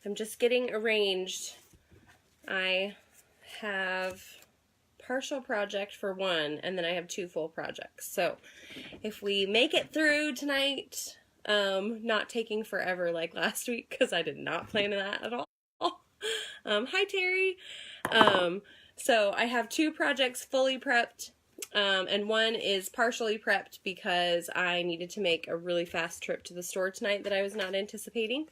I'm just getting arranged. I have partial project for one, and then I have 2 full projects. So if we make it through tonight, not taking forever like last week, because I did not plan that at all. Hi Terry. So I have 2 projects fully prepped, and one is partially prepped because I needed to make a really fast trip to the store tonight that I was not anticipating,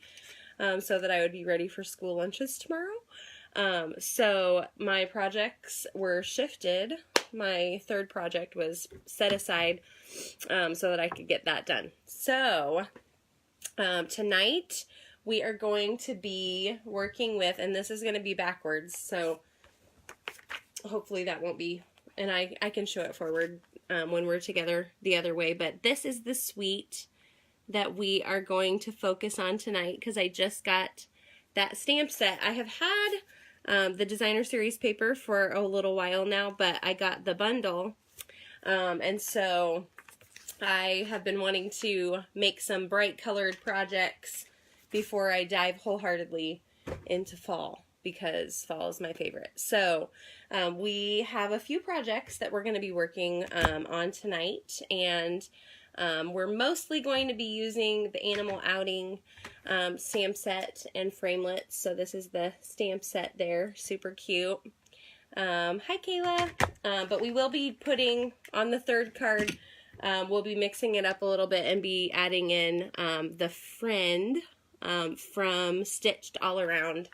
so that I would be ready for school lunches tomorrow. So my projects were shifted. My 3rd project was set aside so that I could get that done. So tonight we are going to be working with, and this is going to be backwards, so hopefully that won't be, and I can show it forward when we're together the other way, but this is the suite that we are going to focus on tonight because I just got that stamp set. I have had the designer series paper for a little while now, but I got the bundle, and so I have been wanting to make some bright colored projects before I dive wholeheartedly into fall, because fall is my favorite. So we have a few projects that we're going to be working on tonight, and we're mostly going to be using the Animal Outing stamp set and Framelits. So this is the stamp set there, super cute. Hi Kayla. But we will be putting on the 3rd card, we'll be mixing it up a little bit and be adding in the friend from Stitched All Around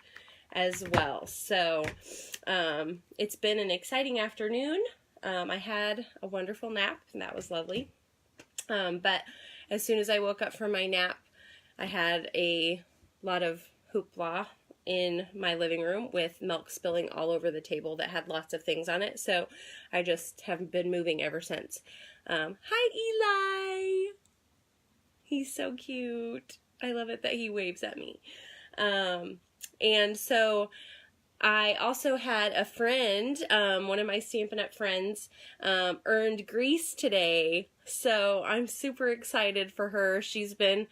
as well. So it's been an exciting afternoon. I had a wonderful nap, and that was lovely. But as soon as I woke up from my nap, I had a lot of hoopla in my living room with milk spilling all over the table that had lots of things on it. So I just haven't been moving ever since. Hi Eli! He's so cute. I love it that he waves at me. And so I also had a friend, one of my Stampin' Up! Friends, earned Grease today. So I'm super excited for her. She's been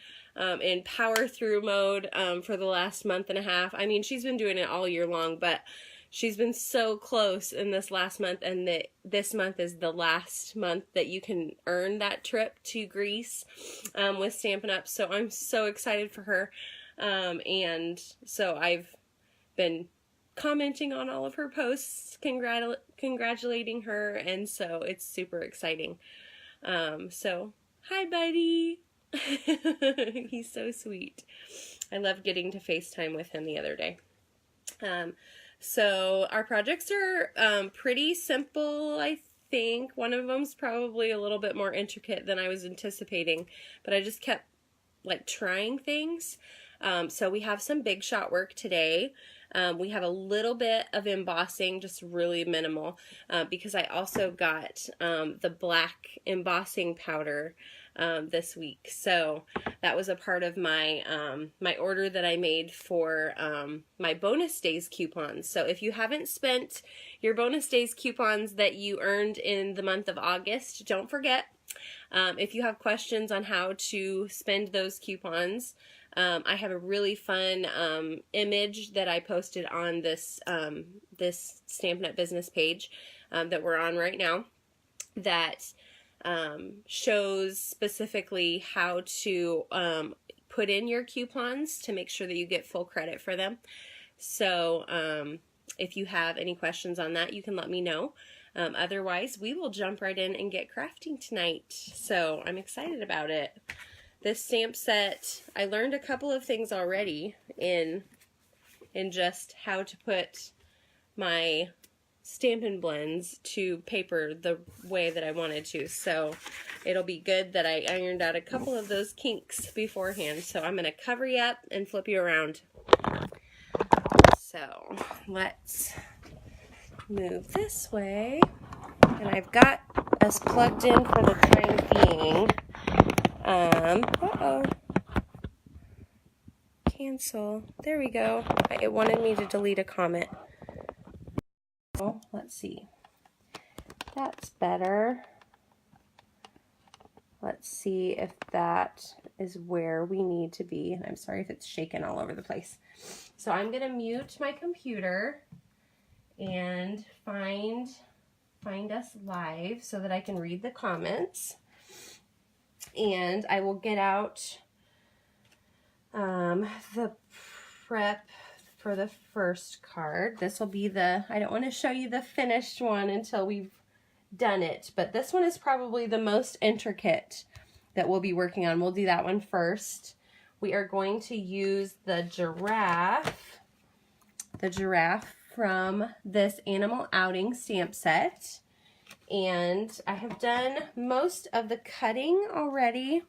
in power through mode for the last month and a half. I mean, she's been doing it all year long, but she's been so close in this last month, and this month is the last month that you can earn that trip to Greece with Stampin' Up! So I'm so excited for her. And so I've been commenting on all of her posts, congratulating her, and so it's super exciting. So hi buddy. He's so sweet. I love getting to FaceTime with him the other day. So our projects are pretty simple, I think. One of them's probably a little bit more intricate than I was anticipating, but I just kept like trying things. So we have some big shot work today. We have a little bit of embossing, just really minimal, because I also got the black embossing powder this week. So that was a part of my my order that I made for my bonus days coupons. So if you haven't spent your bonus days coupons that you earned in the month of August, don't forget. If you have questions on how to spend those coupons, I have a really fun image that I posted on this this Stampin' Up! Business page that we're on right now that shows specifically how to put in your coupons to make sure that you get full credit for them. So if you have any questions on that, you can let me know. Otherwise, we will jump right in and get crafting tonight. So I'm excited about it. This stamp set, I learned a couple of things already in just how to put my Stampin' Blends to paper the way that I wanted to. So it'll be good that I ironed out a couple of those kinks beforehand. So I'm going to cover you up and flip you around. So let's move this way. And I've got us plugged in for the time being. Uh-oh. Cancel. There we go. It wanted me to delete a comment. Oh, let's see. That's better. Let's see if that is where we need to be. And I'm sorry if it's shaking all over the place. So I'm going to mute my computer and find us live so that I can read the comments. And I will get out the prep for the first card. This will be I don't want to show you the finished one until we've done it, but this one is probably the most intricate that we'll be working on. We'll do that one first. We are going to use the giraffe from this Animal Outing stamp set. And I have done most of the cutting already.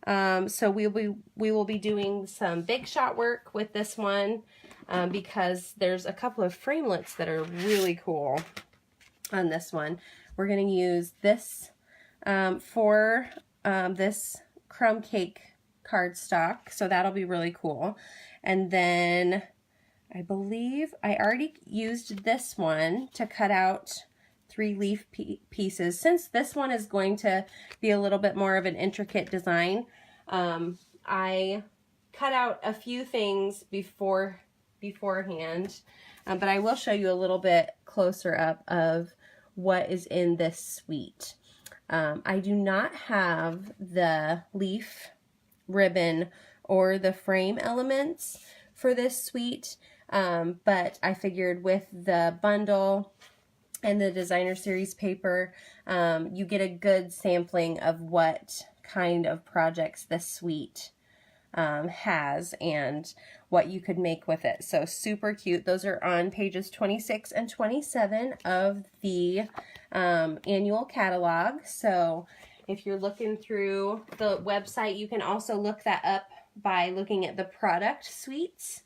So we will be doing some big shot work with this one because there's a couple of framelits that are really cool on this one. We're going to use this for this crumb cake cardstock, so that'll be really cool. And then I believe I already used this one to cut out 3 leaf pieces. Since this one is going to be a little bit more of an intricate design, I cut out a few things beforehand, but I will show you a little bit closer up of what is in this suite. I do not have the leaf ribbon or the frame elements for this suite, but I figured with the bundle and the designer series paper, you get a good sampling of what kind of projects this suite has and what you could make with it. So super cute. Those are on pages 26 and 27 of the annual catalog. So if you're looking through the website, you can also look that up by looking at the product suites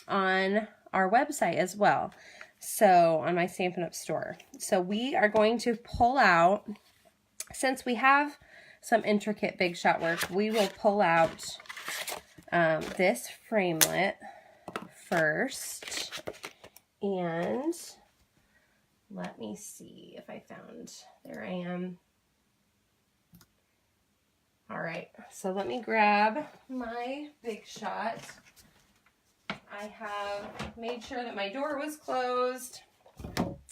on our website as well. So on my Stampin' Up! Store. So we are going to pull out, since we have some intricate big shot work, we will pull out this framelit first. And let me see if I found, there I am. All right, so let me grab my big shot. I have made sure that my door was closed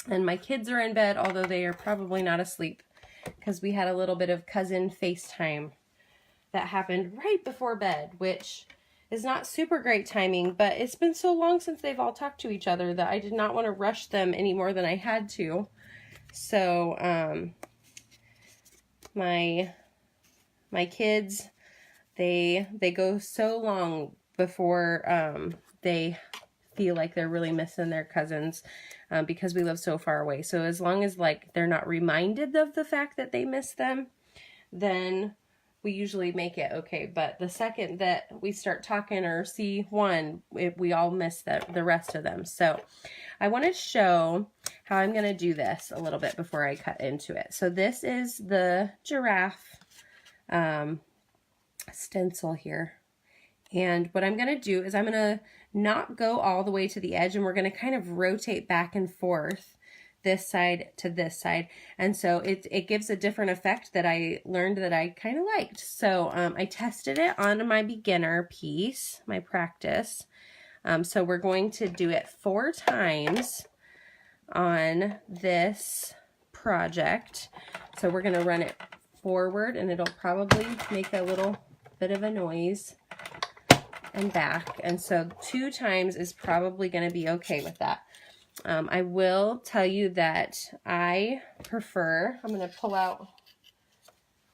and my kids are in bed, although they are probably not asleep because we had a little bit of cousin FaceTime that happened right before bed, which is not super great timing, but it's been so long since they've all talked to each other that I did not want to rush them any more than I had to. So my kids, they go so long before they feel like they're really missing their cousins because we live so far away. So as long as like they're not reminded of the fact that they miss them, then we usually make it okay. But the second that we start talking or see one, we all miss the rest of them. So I want to show how I'm going to do this a little bit before I cut into it. So this is the giraffe stencil here. And what I'm going to do is I'm going to not go all the way to the edge, and we're going to kind of rotate back and forth this side to this side. And so it gives a different effect that I learned that I kind of liked. So I tested it on my beginner piece, my practice. So we're going to do it 4 times on this project. So we're going to run it forward, and it'll probably make a little bit of a noise, and back. And so 2 times is probably going to be okay with that. I will tell you that I prefer, I'm going to pull out,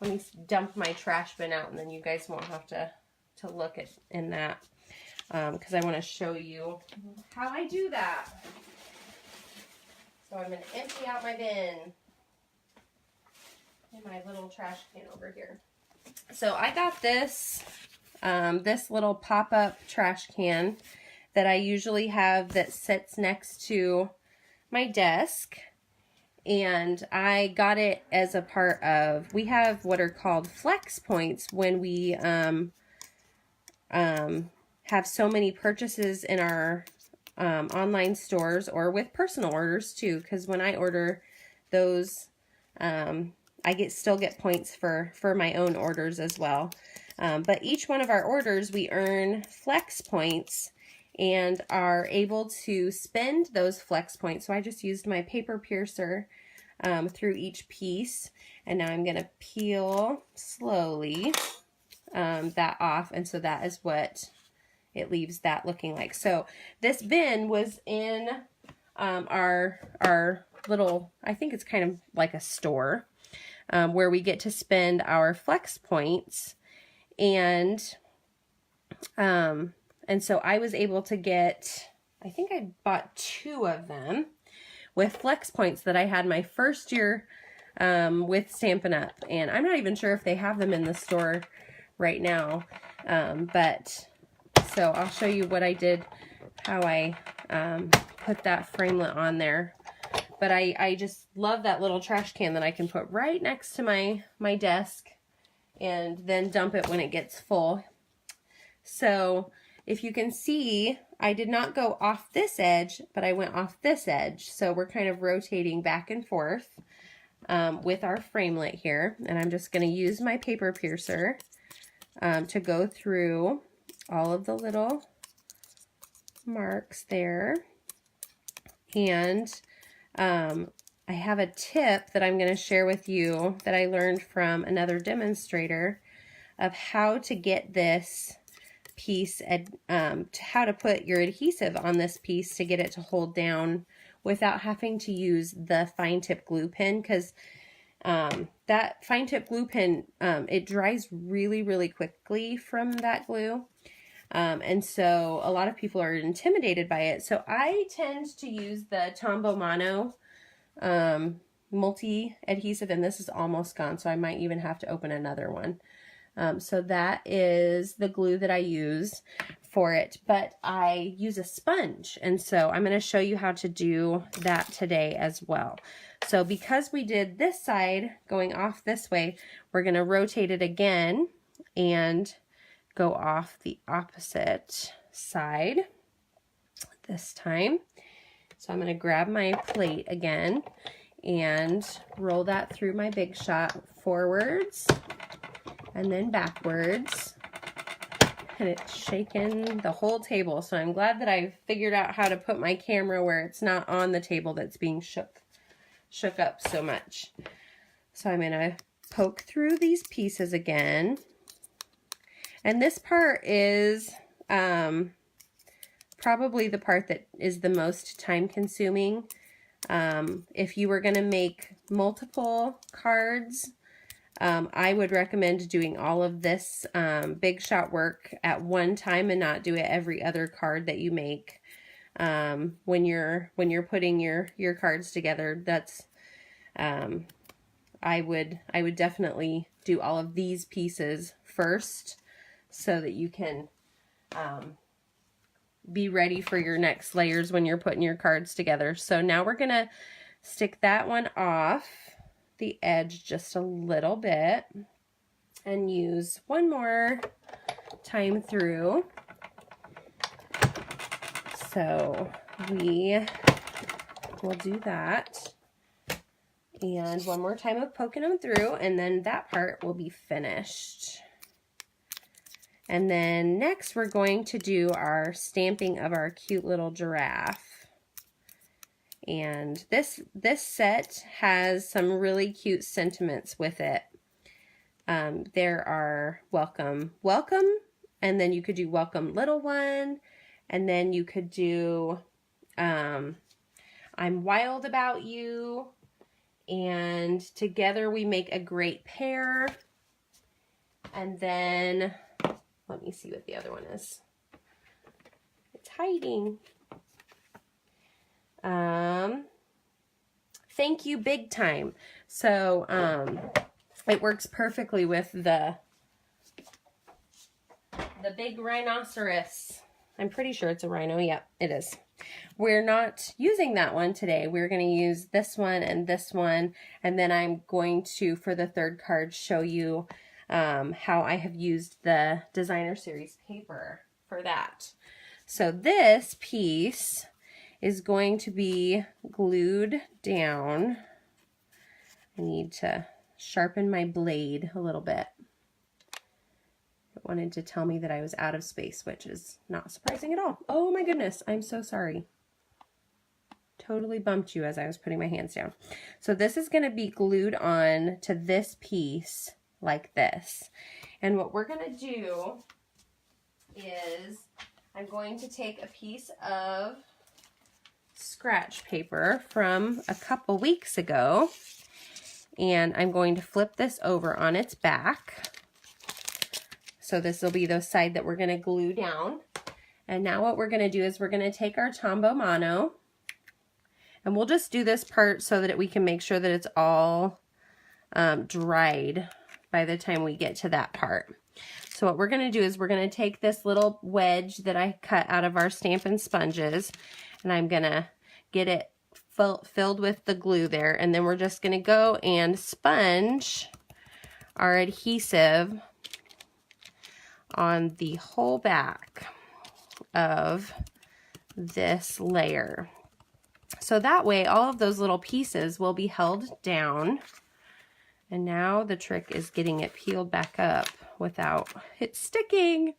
let me dump my trash bin out, and then you guys won't have to look in that because I want to show you how I do that. So I'm going to empty out my bin in my little trash can over here. So I got this little pop-up trash can that I usually have that sits next to my desk, and I got it as a part of, we have what are called flex points when we have so many purchases in our online stores or with personal orders too, because when I order those I still get points for my own orders as well. But each one of our orders, we earn flex points and are able to spend those flex points. So I just used my paper piercer through each piece, and now I'm going to peel slowly that off, and so that is what it leaves that looking like. So this bin was in our little, I think it's kind of like a store where we get to spend our flex points, and so I was able to get, I think I bought 2 of them with flex points that I had my first year with Stampin' Up, and I'm not even sure if they have them in the store right now, but so I'll show you what I did, how I put that framelit on there. But I just love that little trash can that I can put right next to my desk and then dump it when it gets full. So if you can see, I did not go off this edge, but I went off this edge. So we're kind of rotating back and forth with our framelit here. And I'm just going to use my paper piercer to go through all of the little marks there. And I have a tip that I'm going to share with you that I learned from another demonstrator of how to get this piece, how to put your adhesive on this piece to get it to hold down without having to use the fine tip glue pen, because that fine tip glue pen, it dries really, really quickly from that glue. And so a lot of people are intimidated by it. So I tend to use the Tombow Mono multi adhesive, and this is almost gone, so I might even have to open another one. So that is the glue that I use for it, but I use a sponge, and so I'm going to show you how to do that today as well. So because we did this side going off this way, we're going to rotate it again and go off the opposite side this time. So I'm going to grab my plate again and roll that through my Big Shot forwards and then backwards, and it's shaking the whole table. So I'm glad that I figured out how to put my camera where it's not on the table that's being shook up so much. So I'm going to poke through these pieces again. And this part is probably the part that is the most time consuming. If you were going to make multiple cards, I would recommend doing all of this Big Shot work at one time and not do it every other card that you make. When you're putting your cards together, that's I would definitely do all of these pieces first so that you can be ready for your next layers when you're putting your cards together. So now we're gonna stick that one off the edge just a little bit and use one more time through. So we will do that, and one more time of poking them through, and then that part will be finished. And then next we're going to do our stamping of our cute little giraffe. And this set has some really cute sentiments with it. There are welcome, and then you could do welcome little one, and then you could do I'm wild about you, and together we make a great pair. And then let me see what the other one is. It's hiding. Thank you big time. So it works perfectly with the big rhinoceros. I'm pretty sure it's a rhino. Yep, it is. We're not using that one today. We're going to use this one, and then I'm going to, for the third card, show you how I have used the designer series paper for that. So this piece is going to be glued down. I need to sharpen my blade a little bit. wanted to tell me that I was out of space, which is not surprising at all. Oh my goodness, I'm so sorry. Totally bumped you as I was putting my hands down. So this is going to be glued on to this piece like this. And what we're going to do is I'm going to take a piece of scratch paper from a couple weeks ago, and I'm going to flip this over on its back. So this will be the side that we're going to glue down. And now what we're going to do is we're going to take our Tombow Mono, and we'll just do this part so that we can make sure that it's all dried by the time we get to that part. So what we're going to do is we're going to take this little wedge that I cut out of our Stampin' Sponges, and I'm going to get it filled with the glue there, and then we're just going to go and sponge our adhesive on the whole back of this layer. So that way all of those little pieces will be held down. And now the trick is getting it peeled back up without it sticking.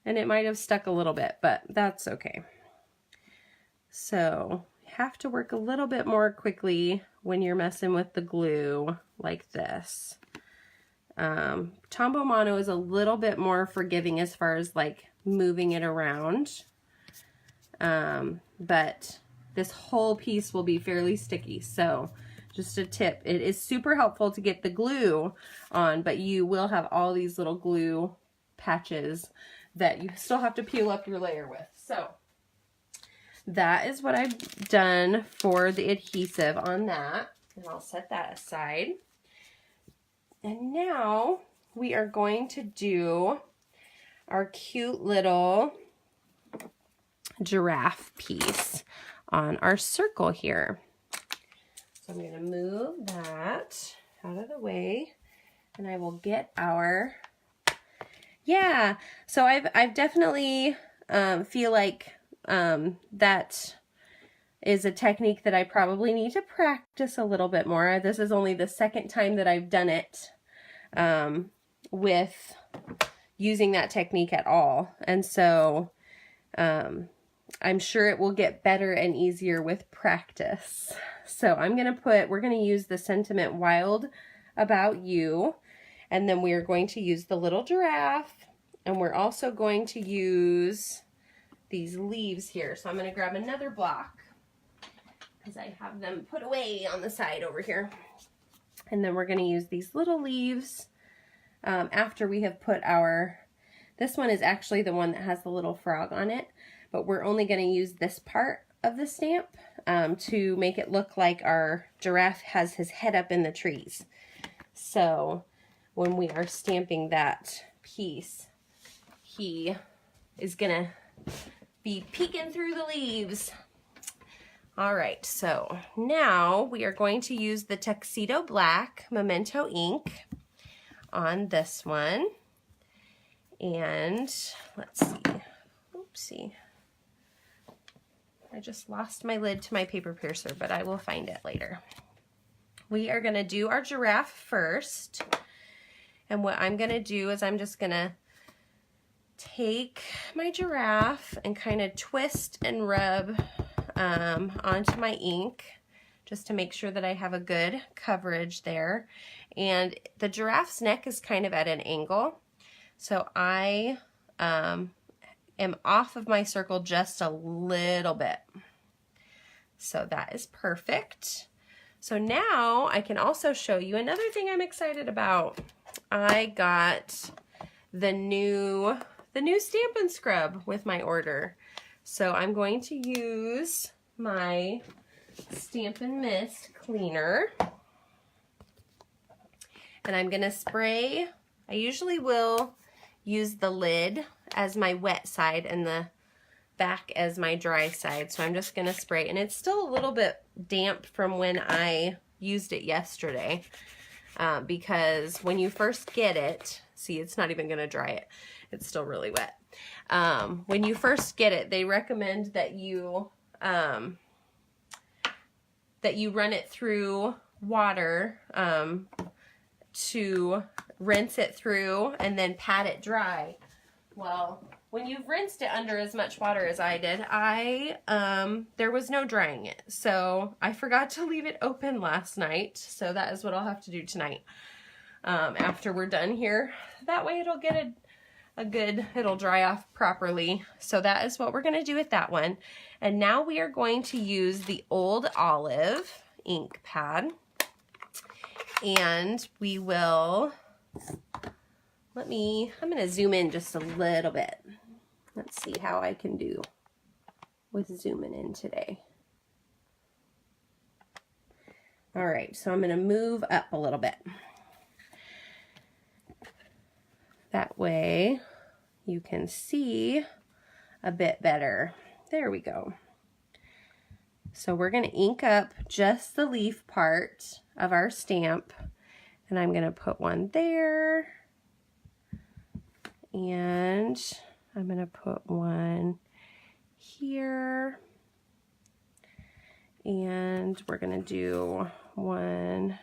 And it might have stuck a little bit, but that's okay. So you have to work a little bit more quickly when you're messing with the glue like this. Tombow Mono is a little bit more forgiving as far as like moving it around. But this whole piece will be fairly sticky. So just a tip, it is super helpful to get the glue on, but you will have all these little glue patches that you still have to peel up your layer with. So that is what I've done for the adhesive on that. And I'll set that aside. And now we are going to do our cute little giraffe piece on our circle here. So I'm going to move that out of the way, and I will get our, yeah, so I've definitely feel like that is a technique that I probably need to practice a little bit more. This is only the second time that I've done it with using that technique at all. And so I'm sure it will get better and easier with practice. So I'm going to we're going to use the sentiment Wild About You, and then we are going to use the little giraffe, and we're also going to use these leaves here. So I'm going to grab another block because I have them put away on the side over here. And then we're going to use these little leaves after we have put our, this one is actually the one that has the little frog on it, but we're only going to use this part of the stamp to make it look like our giraffe has his head up in the trees. So when we are stamping that piece, he is going to be peeking through the leaves. All right, so now we are going to use the Tuxedo Black Memento ink on this one. And let's see. Oopsie. I just lost my lid to my paper piercer, but I will find it later. We are going to do our giraffe first. And what I'm going to do is I'm just going to take my giraffe and kind of twist and rub onto my ink just to make sure that I have a good coverage there. And the giraffe's neck is kind of at an angle, so I am off of my circle just a little bit. So that is perfect. So now I can also show you another thing I'm excited about. I got the new Stampin' Scrub with my order. So I'm going to use my Stampin' Mist cleaner, and I'm going to spray. I usually will use the lid as my wet side and the back as my dry side. So I'm just going to spray, and it's still a little bit damp from when I used it yesterday because when you first get it, see, it's not even going to dry it. It's still really wet. When you first get it, they recommend that you run it through water to rinse it through and then pat it dry. Well, when you've rinsed it under as much water as I did, there was no drying it. So I forgot to leave it open last night. So that is what I'll have to do tonight after we're done here. That way it'll get it'll dry off properly. So that is what we're going to do with that one. And now we are going to use the Old Olive ink pad. And we will, I'm going to zoom in just a little bit. Let's see how I can do with zooming in today. All right, so I'm going to move up a little bit. That way you can see a bit better. There we go. So we're going to ink up just the leaf part of our stamp, and I'm going to put one there, and I'm going to put one here, and we're going to do one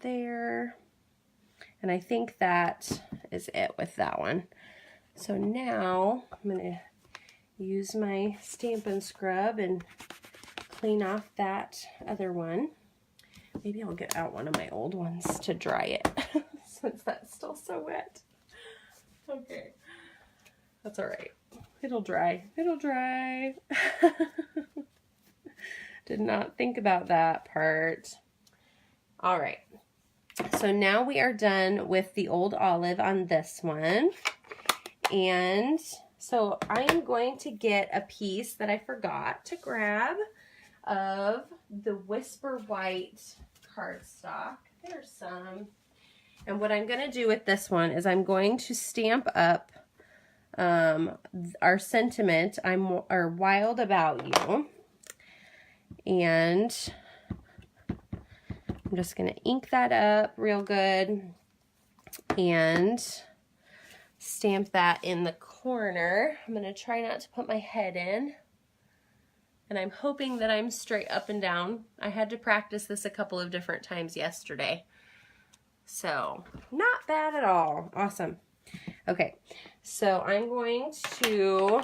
there, and I think that is it with that one. So now I'm going to use my Stampin' Scrub and clean off that other one. Maybe I'll get out one of my old ones to dry it since that's still so wet. Okay, that's all right. It'll dry. It'll dry. Did not think about that part. All right. So now we are done with the Old Olive on this one. And so I am going to get a piece that I forgot to grab of the Whisper White cardstock. There's some. And what I'm going to do with this one is I'm going to stamp up our sentiment, or Wild About You. And I'm just going to ink that up real good and stamp that in the corner. I'm going to try not to put my head in. And I'm hoping that I'm straight up and down. I had to practice this a couple of different times yesterday. So, not bad at all. Awesome. Okay, so I'm going to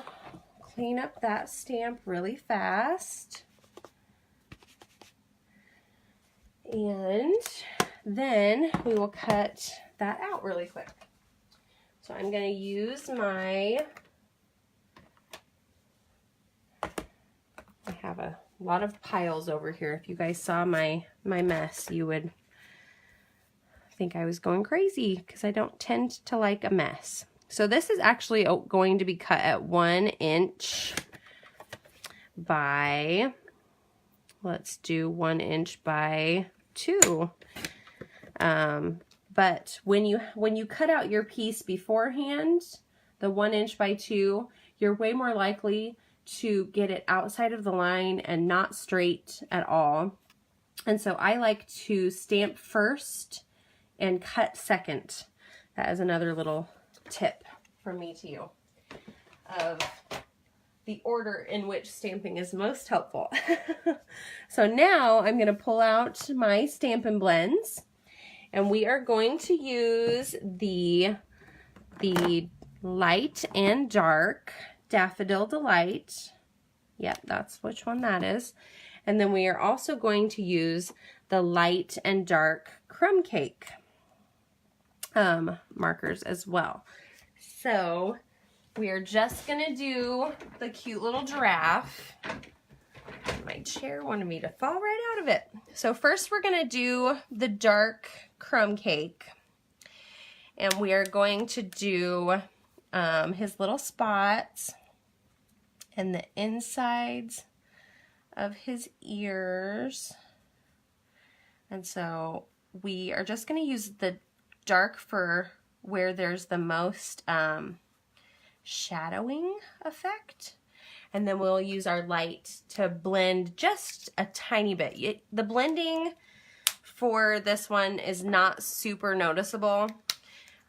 clean up that stamp really fast. And then we will cut that out really quick. So I'm going to use I have a lot of piles over here. If you guys saw my mess, you would think I was going crazy because I don't tend to like a mess. So this is actually going to be cut at 1 inch by, let's do 1 inch by 2. But when you cut out your piece beforehand, the 1 inch by 2, you're way more likely to get it outside of the line and not straight at all. And so I like to stamp first and cut second. That is another little tip from me to you of the order in which stamping is most helpful. So now I'm going to pull out my Stampin' Blends, and we are going to use the light and dark Daffodil Delight. Yep, that's which one that is. And then we are also going to use the light and dark Crumb Cake markers as well. So we are just gonna do the cute little giraffe. My chair wanted me to fall right out of it. So first we're gonna do the dark Crumb Cake, and we are going to do his little spots and the insides of his ears. And so we are just going to use the dark for where there's the most shadowing effect. And then we'll use our light to blend just a tiny bit. The blending for this one is not super noticeable,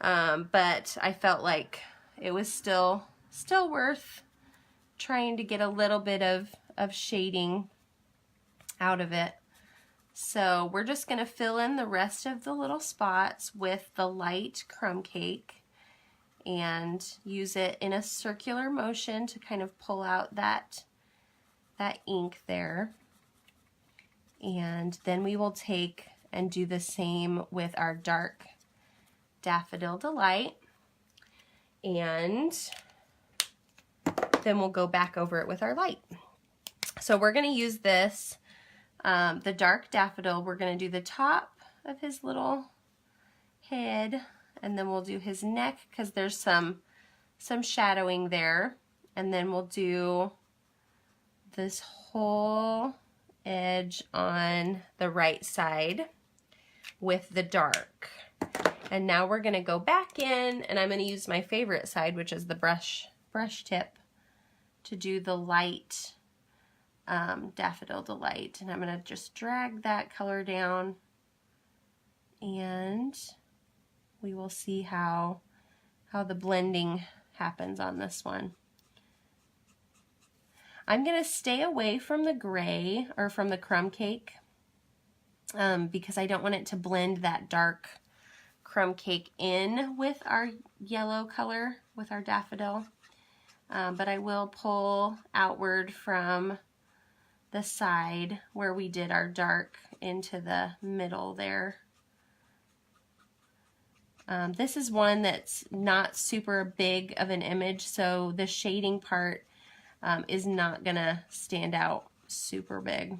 but I felt like it was still worth trying to get a little bit of shading out of it. So we're just going to fill in the rest of the little spots with the light crumb cake and use it in a circular motion to kind of pull out that ink there. And then we will take and do the same with our dark Daffodil Delight. And then we'll go back over it with our light. So we're going to use this, the dark daffodil. We're going to do the top of his little head, and then we'll do his neck because there's some shadowing there. And then we'll do this whole edge on the right side with the dark. And now we're going to go back in, and I'm going to use my favorite side, which is the brush tip, to do the light Daffodil Delight. And I'm going to just drag that color down, and we will see how the blending happens on this one. I'm going to stay away from the gray or from the crumb cake because I don't want it to blend that dark crumb cake in with our yellow color, with our daffodil. But I will pull outward from the side where we did our dark into the middle there. This is one that's not super big of an image, so the shading part is not gonna stand out super big.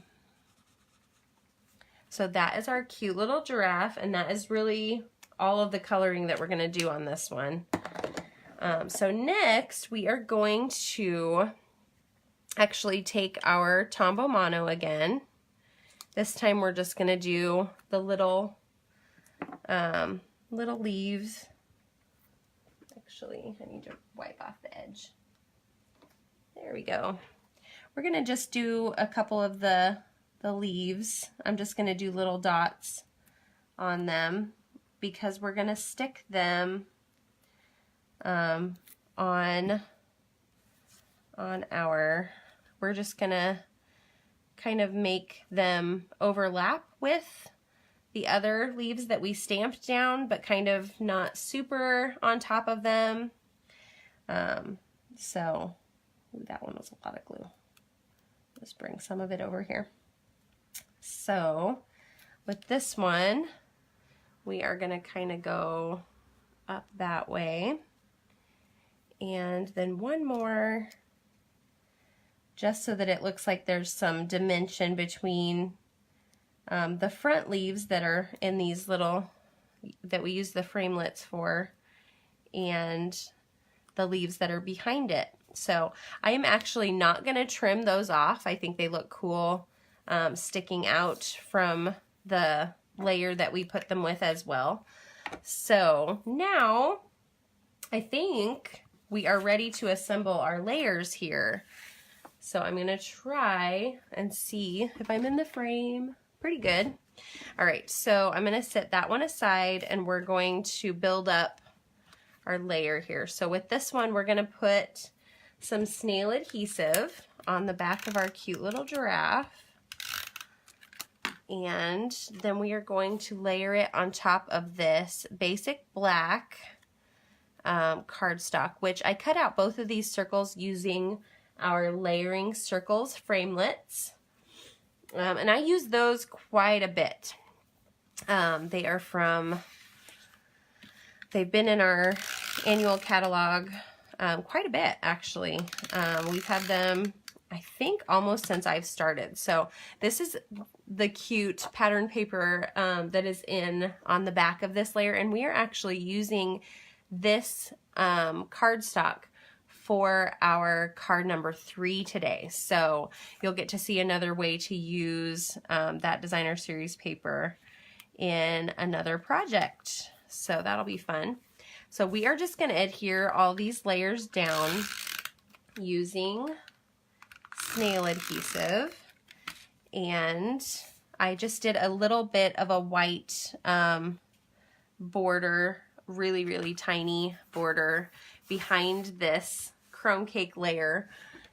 So that is our cute little giraffe, and that is really all of the coloring that we're gonna do on this one. So next we are going to actually take our Tombow Mono again. This time we're just gonna do the little leaves. Actually, I need to wipe off the edge. There we go. We're gonna just do a couple of the leaves. I'm just gonna do little dots on them because we're gonna stick them on our, we're just gonna kind of make them overlap with the other leaves that we stamped down, but kind of not super on top of them. So ooh, that one was a lot of glue. Let's bring some of it over here. So with this one, we are gonna kind of go up that way. And then one more, just so that it looks like there's some dimension between the front leaves that are in these little, that we use the framelits for, and the leaves that are behind it. So I am actually not going to trim those off. I think they look cool sticking out from the layer that we put them with as well. So now I think we are ready to assemble our layers here. So I'm going to try and see if I'm in the frame. Pretty good. All right, so I'm going to set that one aside, and we're going to build up our layer here. So with this one, we're going to put some snail adhesive on the back of our cute little giraffe, and then we are going to layer it on top of this basic black cardstock, which I cut out both of these circles using our layering circles framelits, and I use those quite a bit. They are from, they've been in our annual catalog quite a bit, actually. We've had them, I think, almost since I've started. So this is the cute pattern paper that is on the back of this layer, and we are actually using this cardstock for our card number 3 today. So you'll get to see another way to use that designer series paper in another project. So that'll be fun. So we are just going to adhere all these layers down using snail adhesive. And I just did a little bit of a white border, really, really tiny border behind this chrome cake layer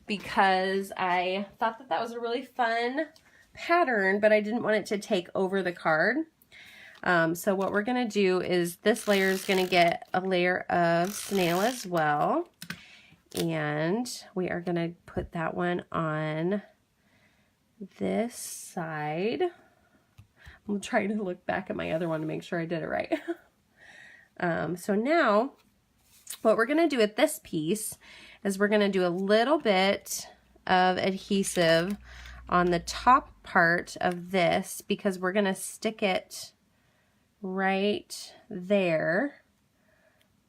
because I thought that that was a really fun pattern, but I didn't want it to take over the card. So what we're going to do is this layer is going to get a layer of snail as well. And we are going to put that one on this side. I'm trying to look back at my other one to make sure I did it right. So now what we're going to do with this piece is we're going to do a little bit of adhesive on the top part of this, because we're going to stick it right there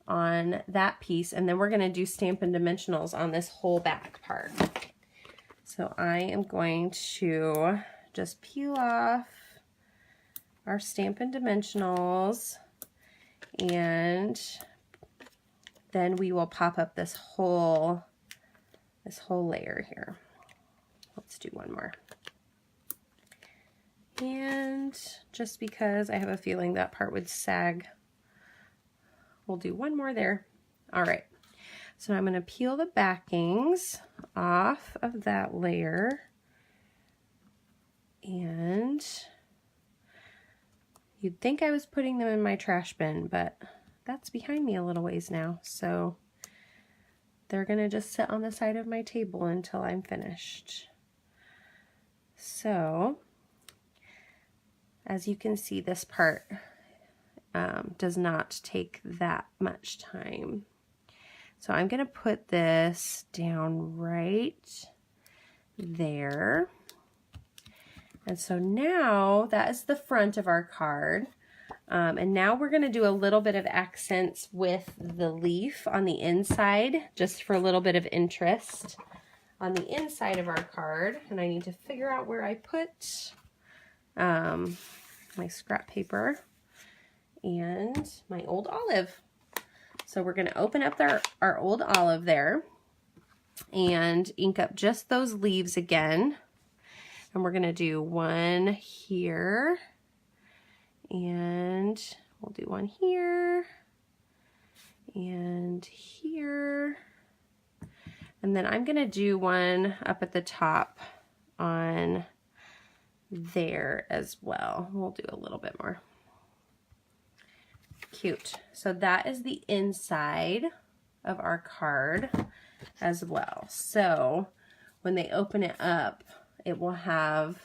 on that piece, and then we're going to do Stampin' Dimensionals on this whole back part. So I am going to just peel off our Stampin' Dimensionals, and then we will pop up this whole layer here. Let's do one more. And just because I have a feeling that part would sag, we'll do one more there. All right, so I'm going to peel the backings off of that layer, and you'd think I was putting them in my trash bin, but that's behind me a little ways now, so they're going to just sit on the side of my table until I'm finished. So as you can see, this part does not take that much time. So I'm going to put this down right there. And so now that is the front of our card. And now we're going to do a little bit of accents with the leaf on the inside, just for a little bit of interest on the inside of our card. And I need to figure out where I put my scrap paper and my old olive. So we're going to open up our old olive there and ink up just those leaves again. And we're going to do one here, and we'll do one here and here. And then I'm going to do one up at the top on there as well. We'll do a little bit more. Cute. So that is the inside of our card as well. So when they open it up, it will have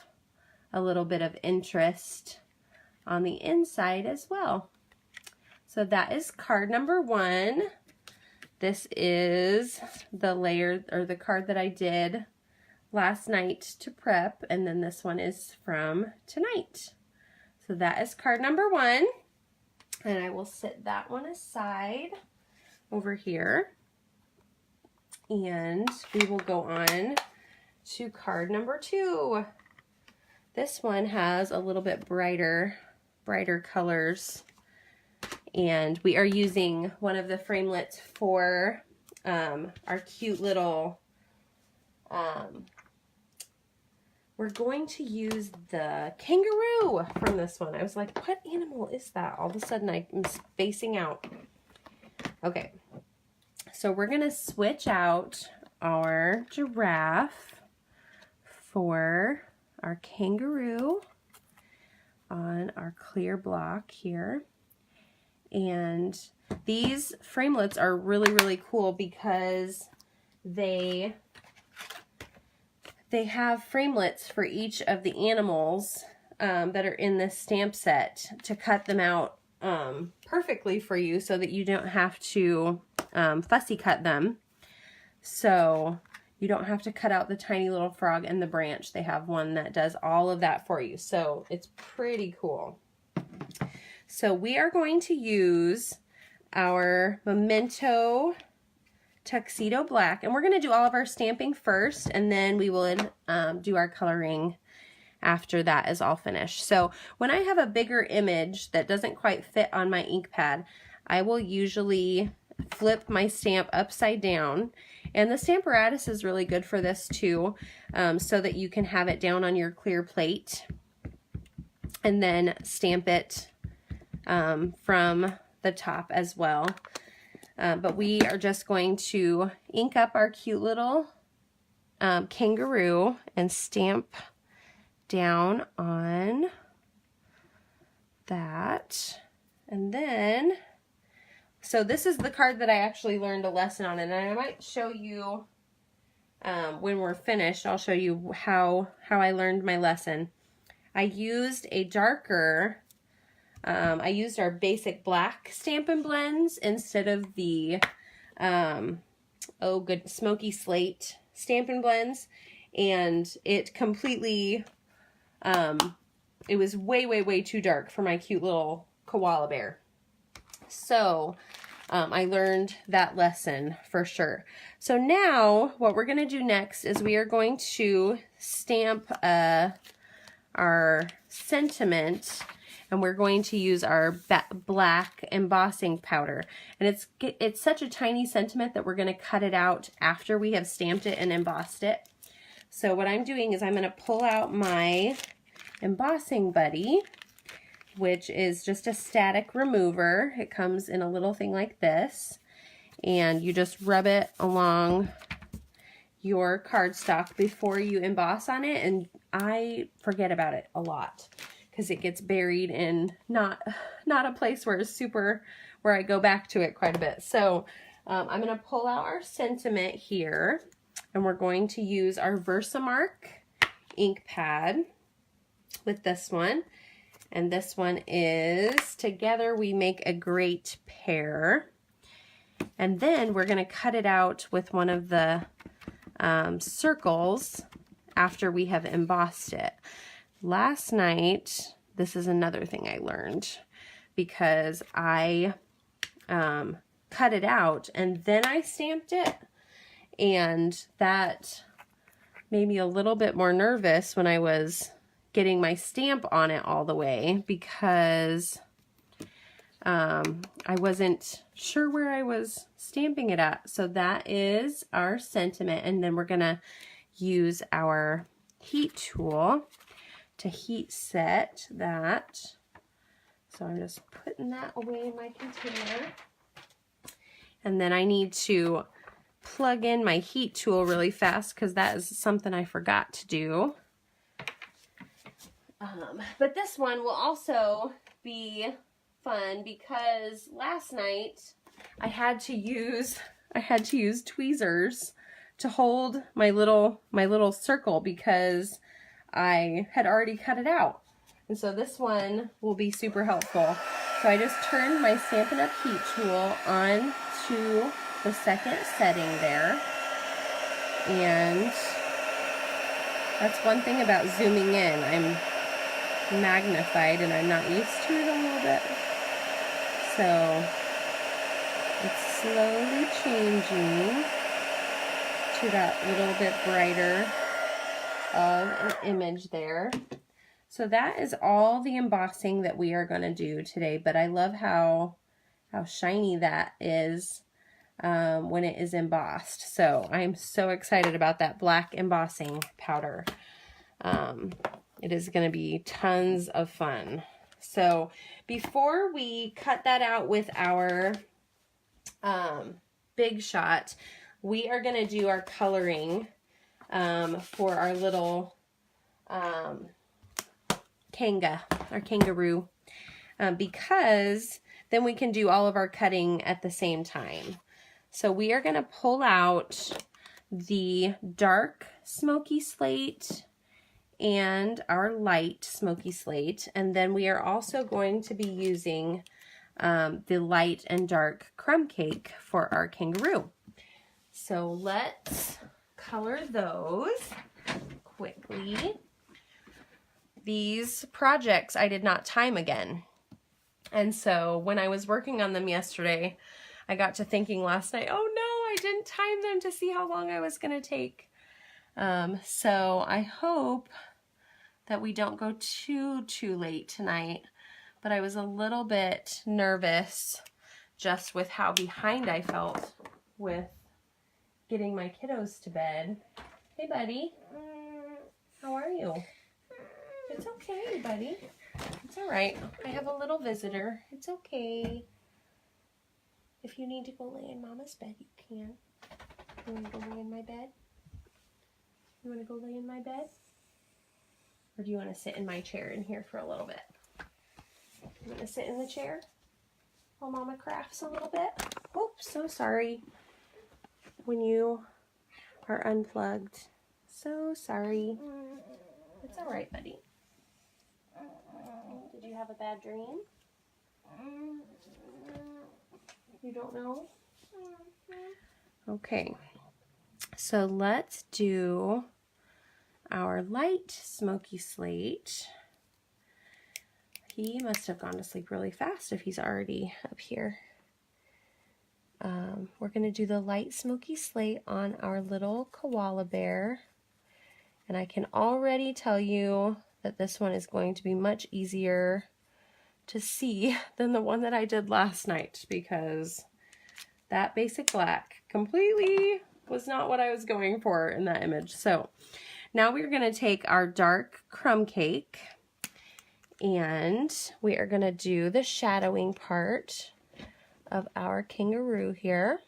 a little bit of interest on the inside as well. So that is card number 1. This is the layer, or the card that I did last night to prep, and then this one is from tonight. So that is card number 1, and I will set that one aside over here, and we will go on to card number 2. This one has a little bit brighter colors, and we are using one of the Framelits for our cute little, we're going to use the kangaroo from this one. I was like, what animal is that? All of a sudden I'm spacing out. Okay, so we're gonna switch out our giraffe for our kangaroo on our clear block here. And these Framelits are really, really cool because they have Framelits for each of the animals that are in this stamp set to cut them out perfectly for you, so that you don't have to fussy cut them. So you don't have to cut out the tiny little frog and the branch. They have one that does all of that for you. So it's pretty cool. So we are going to use our Memento Tuxedo Black, and we're going to do all of our stamping first, and then we will do our coloring after that is all finished. So when I have a bigger image that doesn't quite fit on my ink pad, I will usually flip my stamp upside down, and the Stamparatus is really good for this too, so that you can have it down on your clear plate and then stamp it from the top as well. But we are just going to ink up our cute little kangaroo and stamp down on that. And then, so this is the card that I actually learned a lesson on, and I might show you when we're finished. I'll show you how I learned my lesson. I used a darker, I used our basic black Stampin' Blends instead of the Smoky Slate Stampin' Blends, and it completely, it was way too dark for my cute little koala bear. So I learned that lesson for sure. So now what we're going to do next is we are going to stamp our sentiment, and we're going to use our black embossing powder. And it's such a tiny sentiment that we're going to cut it out after we have stamped it and embossed it. So what I'm doing is I'm going to pull out my embossing buddy, which is just a static remover. It comes in a little thing like this, and you just rub it along your cardstock before you emboss on it, and I forget about it a lot because it gets buried in not a place where it's super, where I go back to it quite a bit. So I'm going to pull out our sentiment here, and we're going to use our Versamark ink pad with this one. And this one is Together We Make a Great Pair. And then we're going to cut it out with one of the circles after we have embossed it. Last night, this is another thing I learned, because I cut it out and then I stamped it, and that made me a little bit more nervous when I was getting my stamp on it all the way, because I wasn't sure where I was stamping it at. So that is our sentiment, and then we're gonna use our heat tool to heat set that. So I'm just putting that away in my container, and then I need to plug in my heat tool really fast because that is something I forgot to do. But this one will also be fun because last night I had to use tweezers to hold my little circle because I had already cut it out. And so this one will be super helpful. So I just turned my Stampin' Up! Heat tool on to the second setting there. And that's one thing about zooming in. I'm magnified and I'm not used to it a little bit. So it's slowly changing to that little bit brighter of an image there. So that is all the embossing that we are going to do today, but I love how shiny that is when it is embossed. So I'm so excited about that black embossing powder. It is going to be tons of fun. So before we cut that out with our Big Shot, we are going to do our coloring for our little kangaroo, because then we can do all of our cutting at the same time. So we are going to pull out the dark smoky slate and our light smoky slate, and then we are also going to be using the light and dark crumb cake for our kangaroo. So let's color those quickly. These projects I did not time again, and so when I was working on them yesterday, I got to thinking last night, oh no, I didn't time them to see how long I was going to take. So I hope that we don't go too late tonight, but I was a little bit nervous just with how behind I felt with getting my kiddos to bed. Hey buddy, how are you? It's okay, buddy. It's all right. I have a little visitor. It's okay. If you need to go lay in Mama's bed, you can. You want to go lay in my bed? You want to go lay in my bed? Or do you want to sit in my chair in here for a little bit? You want to sit in the chair while Mama crafts a little bit? Oops, so sorry. When you are unplugged. So sorry. It's all right, buddy. Did you have a bad dream? You don't know? Okay. So let's do our light smoky slate. He must have gone to sleep really fast if he's already up here. We're going to do the light smoky slate on our little koala bear. And I can already tell you that this one is going to be much easier to see than the one that I did last night, because that basic black completely was not what I was going for in that image. So now we're going to take our dark crumb cake and we are going to do the shadowing part of our kangaroo here.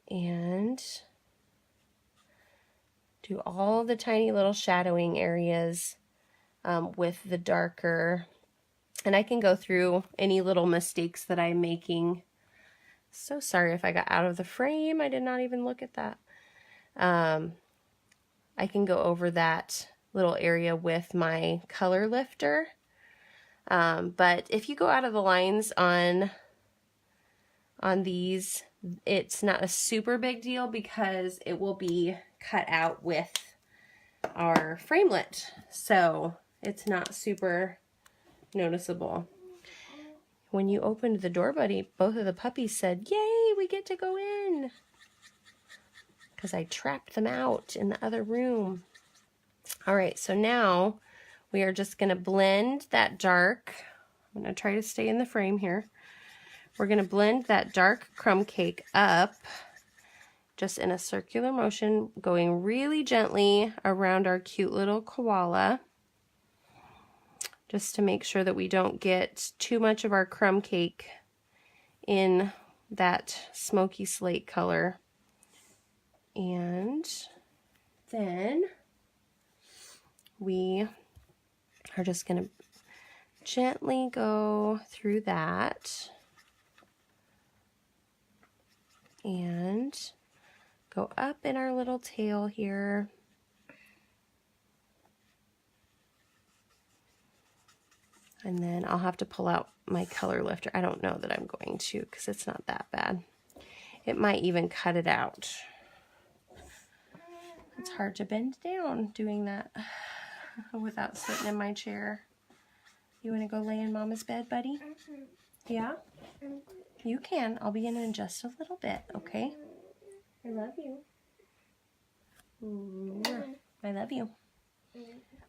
And do all the tiny little shadowing areas with the darker. And I can go through any little mistakes that I'm making. So sorry if I got out of the frame. I did not even look at that. I can go over that little area with my color lifter. But if you go out of the lines on these, it's not a super big deal because it will be cut out with our framelit. So it's not super noticeable. When you opened the door, buddy, both of the puppies said, "Yay, we get to go in." Because I trapped them out in the other room. All right, so now we are just going to blend that dark. I'm going to try to stay in the frame here. We're going to blend that dark crumb cake up just in a circular motion, going really gently around our cute little koala, just to make sure that we don't get too much of our crumb cake in that smoky slate color. And then we are just going to gently go through that and go up in our little tail here. And then I'll have to pull out my color lifter. I don't know that I'm going to because it's not that bad. It might even cut it out. It's hard to bend down doing that without sitting in my chair. You want to go lay in Mama's bed, buddy? Yeah? You can. I'll be in just a little bit, okay? I love you. I love you.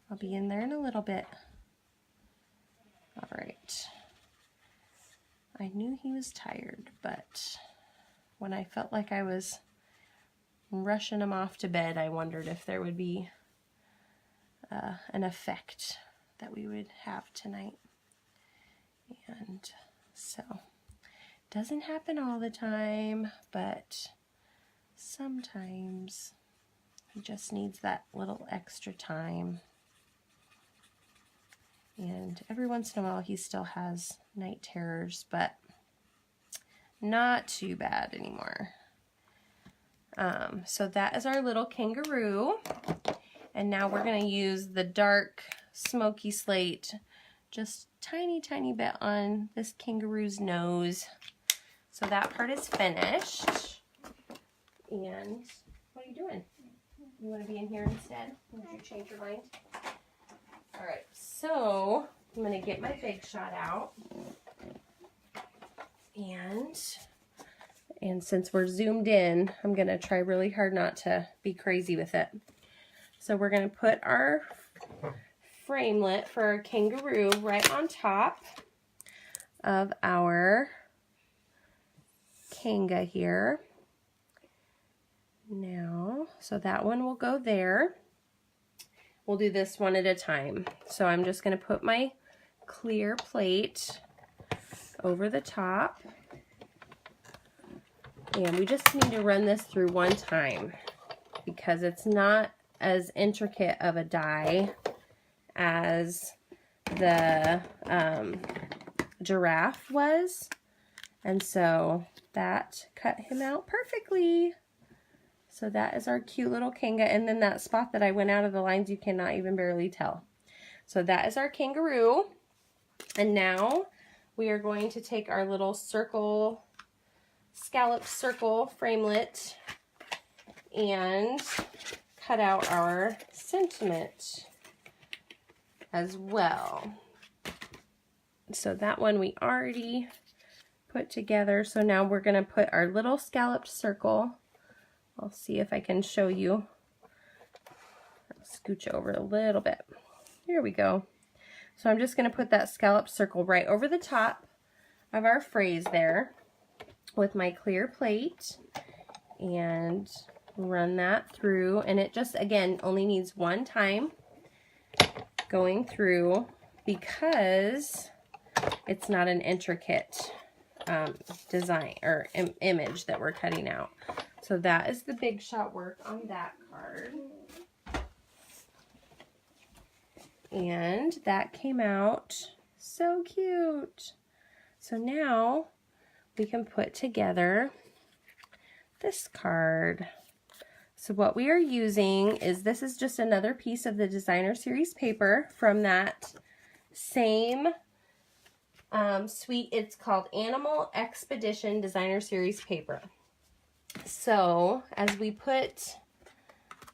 I'll be in there in a little bit. All right. I knew he was tired, but when I felt like I was rushing him off to bed, I wondered if there would be an effect that we would have tonight. And so, doesn't happen all the time, but sometimes he just needs that little extra time. And every once in a while he still has night terrors, but not too bad anymore. So that is our little kangaroo. And now we're going to use the dark smoky slate just tiny bit on this kangaroo's nose. So that part is finished. And what are you doing? You want to be in here instead? Did you change your mind? All right, so I'm going to get my Big Shot out. And since we're zoomed in, I'm going to try really hard not to be crazy with it. So we're going to put our framelit for our kangaroo right on top of our kanga here. Now, so that one will go there. We'll do this one at a time. So I'm just going to put my clear plate over the top. And we just need to run this through one time because it's not as intricate of a die as the giraffe was, and so that cut him out perfectly. So that is our cute little kanga, and then that spot that I went out of the lines, you cannot even barely tell. So that is our kangaroo, and now we are going to take our little circle, scalloped circle framelit and cut out our sentiment as well. So that one we already put together. So now we're going to put our little scalloped circle. I'll see if I can show you. I'll scooch over a little bit. Here we go. So I'm just going to put that scalloped circle right over the top of our phrase there with my clear plate and run that through. And it just, again, only needs one time going through because it's not an intricate design or image that we're cutting out. So that is the big shot work on that card. And that came out so cute. So now we can put together this card. So what we are using is, this is just another piece of the designer series paper from that same suite. It's called Animal Expedition Designer Series paper. So as we put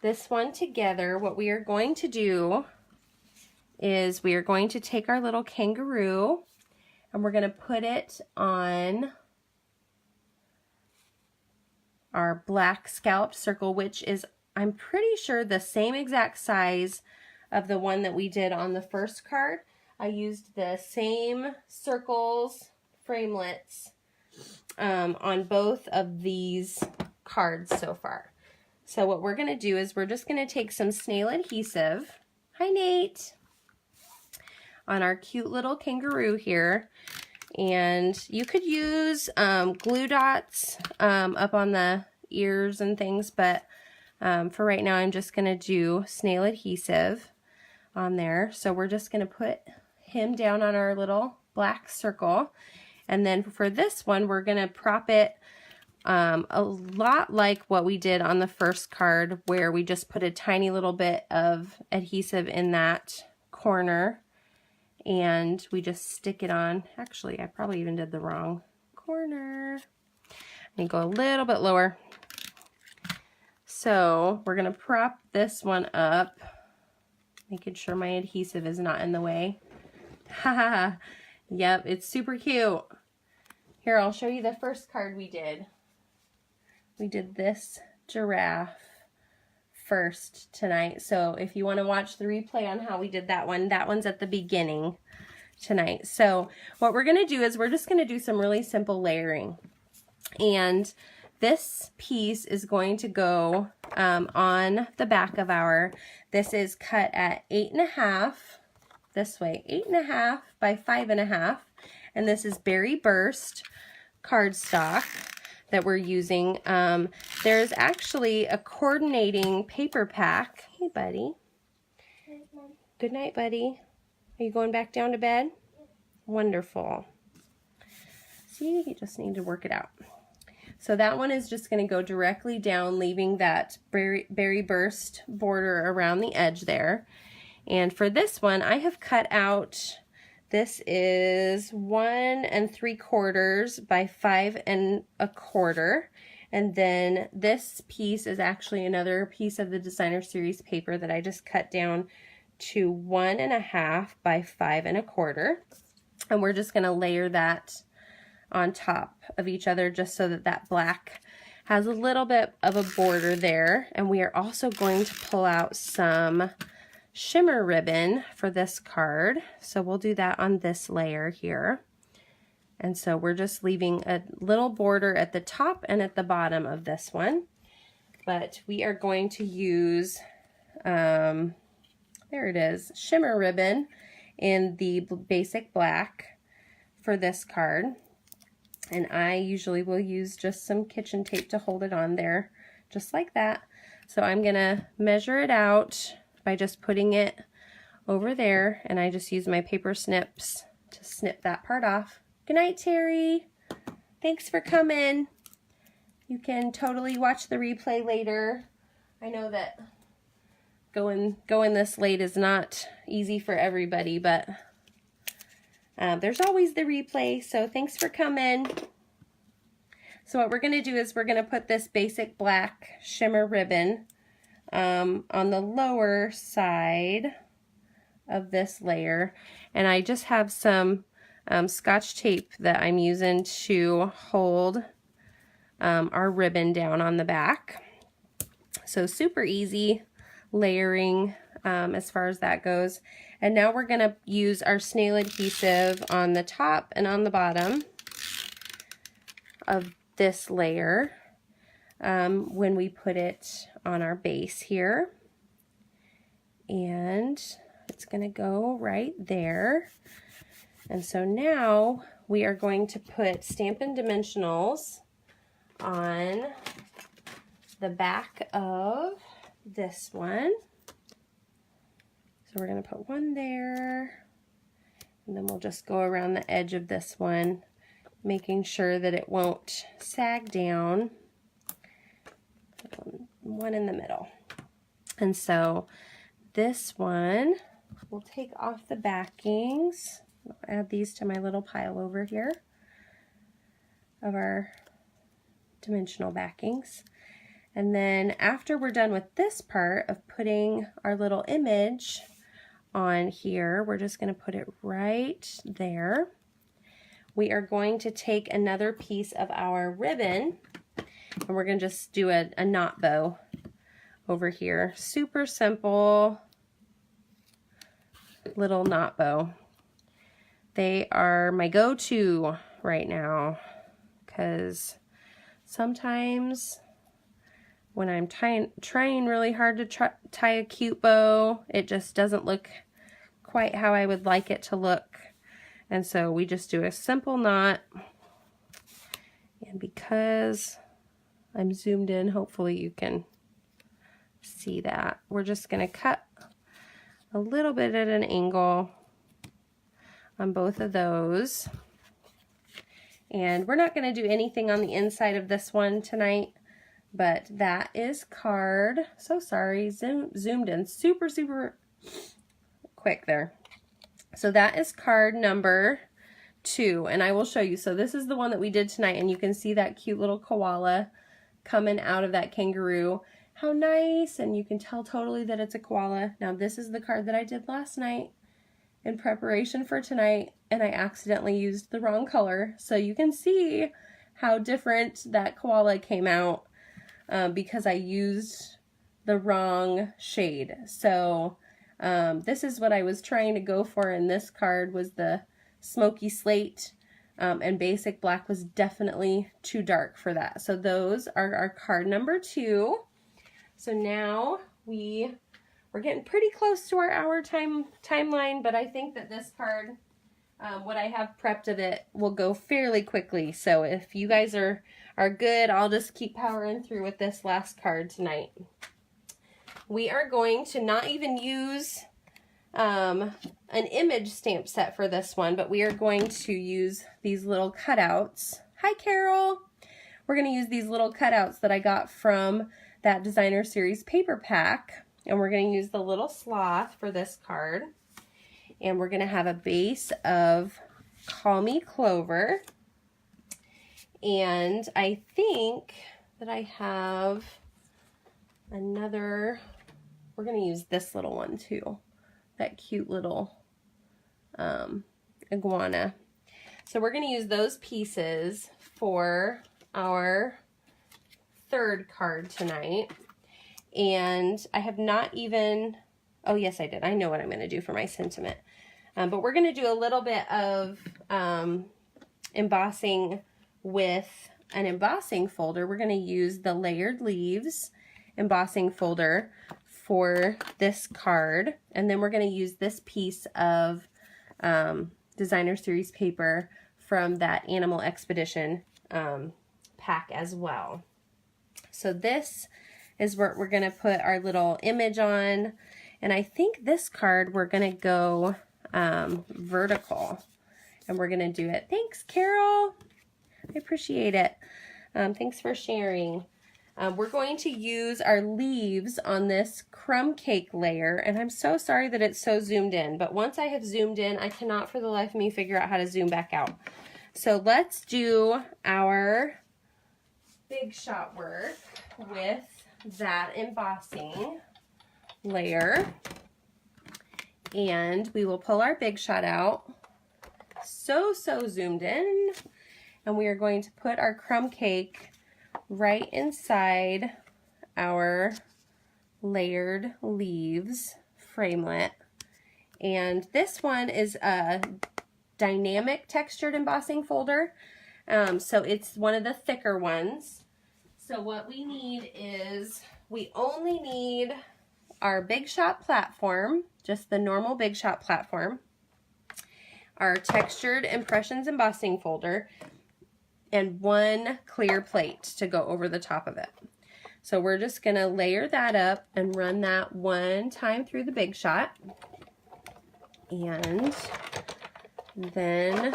this one together, what we are going to do is we are going to take our little kangaroo and we're going to put it on our black scalloped circle, which is, I'm pretty sure, the same exact size of the one that we did on the first card. I used the same circles, framelits, on both of these cards so far. So what we're going to do is we're just going to take some snail adhesive. Hi, Nate. On our cute little kangaroo here. And you could use glue dots up on the ears and things, but for right now I'm just going to do snail adhesive on there. So we're just going to put him down on our little black circle. And then for this one, we're going to prop it a lot like what we did on the first card, where we just put a tiny little bit of adhesive in that corner and we just stick it on. Actually, I probably even did the wrong corner. Let me go a little bit lower. So we're going to prop this one up, making sure my adhesive is not in the way. Haha. Yep, it's super cute. Here, I'll show you the first card we did. We did this giraffe first tonight. So if you want to watch the replay on how we did that one's at the beginning tonight. So what we're going to do is we're just going to do some really simple layering. And this piece is going to go on the back of our, this is cut at 8.5, this way, 8.5 by 5.5. And this is Berry Burst cardstock that we're using. There's actually a coordinating paper pack. Hey, buddy. Good night, buddy. Are you going back down to bed? Wonderful. See, you just need to work it out. So that one is just going to go directly down, leaving that Berry Burst border around the edge there. And for this one, I have cut out, this is 1 3/4 by 5 1/4. And then this piece is actually another piece of the designer series paper that I just cut down to 1.5 by 5 1/4. And we're just going to layer that on top of each other just so that that black has a little bit of a border there. And we are also going to pull out some shimmer ribbon for this card. So we'll do that on this layer here. And so we're just leaving a little border at the top and at the bottom of this one. But we are going to use, there it is, shimmer ribbon in the basic black for this card. And I usually will use just some kitchen tape to hold it on there, just like that. So I'm gonna measure it out by just putting it over there, and I just use my paper snips to snip that part off. Good night, Terry. Thanks for coming. You can totally watch the replay later. I know that going this late is not easy for everybody, but there's always the replay, so thanks for coming. So what we're going to do is we're going to put this basic black shimmer ribbon on the lower side of this layer, and I just have some Scotch tape that I'm using to hold our ribbon down on the back. So super easy layering as far as that goes. And now we're going to use our snail adhesive on the top and on the bottom of this layer when we put it on our base here. And it's going to go right there. And so now we are going to put Stampin' Dimensionals on the back of this one. So we're going to put one there, and then we'll just go around the edge of this one, making sure that it won't sag down. One in the middle. And so this one, we'll take off the backings. I'll add these to my little pile over here of our dimensional backings. And then after we're done with this part of putting our little image on here, we're just going to put it right there. We are going to take another piece of our ribbon, and we're going to just do a knot bow over here. Super simple little knot bow. They are my go-to right now because sometimes when I'm trying really hard to tie a cute bow, it just doesn't look quite how I would like it to look. And so we just do a simple knot. And because I'm zoomed in, hopefully you can see that. We're just going to cut a little bit at an angle on both of those. And we're not going to do anything on the inside of this one tonight, but that is card. So sorry, zoomed in super quick there. So that is card number 2, and I will show you. So this is the one that we did tonight, and you can see that cute little koala coming out of that kangaroo. How nice, and you can tell totally that it's a koala. Now this is the card that I did last night in preparation for tonight, and I accidentally used the wrong color. So you can see how different that koala came out because I used the wrong shade. So this is what I was trying to go for in this card, was the smoky slate, and basic black was definitely too dark for that. So those are our card number 2. So now we're getting pretty close to our hour timeline, but I think that this card, what I have prepped of it, will go fairly quickly. So if you guys are good, I'll just keep powering through with this last card tonight. We are going to not even use an image stamp set for this one, but we are going to use these little cutouts. Hi, Carol. We're going to use these little cutouts that I got from that Designer Series paper pack, and we're going to use the little sloth for this card. And we're going to have a base of Call Me Clover. And I think that I have another, we're going to use this little one too, that cute little iguana. So we're going to use those pieces for our third card tonight. And I have not even, oh yes I did, I know what I'm going to do for my sentiment. But we're going to do a little bit of embossing with an embossing folder. We're going to use the Layered Leaves embossing folder for this card, and then we're going to use this piece of Designer Series paper from that Animal Expedition pack as well. So this is where we're going to put our little image on. And I think this card we're going to go vertical. And we're going to do it. Thanks, Carol. I appreciate it. Thanks for sharing. We're going to use our leaves on this crumb cake layer, and I'm so sorry that it's so zoomed in, but once I have zoomed in, I cannot for the life of me figure out how to zoom back out. So let's do our big shot work with that embossing layer, and we will pull our big shot out, so zoomed in, and we are going to put our crumb cake right inside our layered leaves framelit. And this one is a dynamic textured embossing folder. So it's one of the thicker ones. So what we need is, we only need our Big Shot platform, just the normal Big Shot platform, our textured impressions embossing folder, and one clear plate to go over the top of it. So we're just gonna layer that up and run that one time through the Big Shot. And then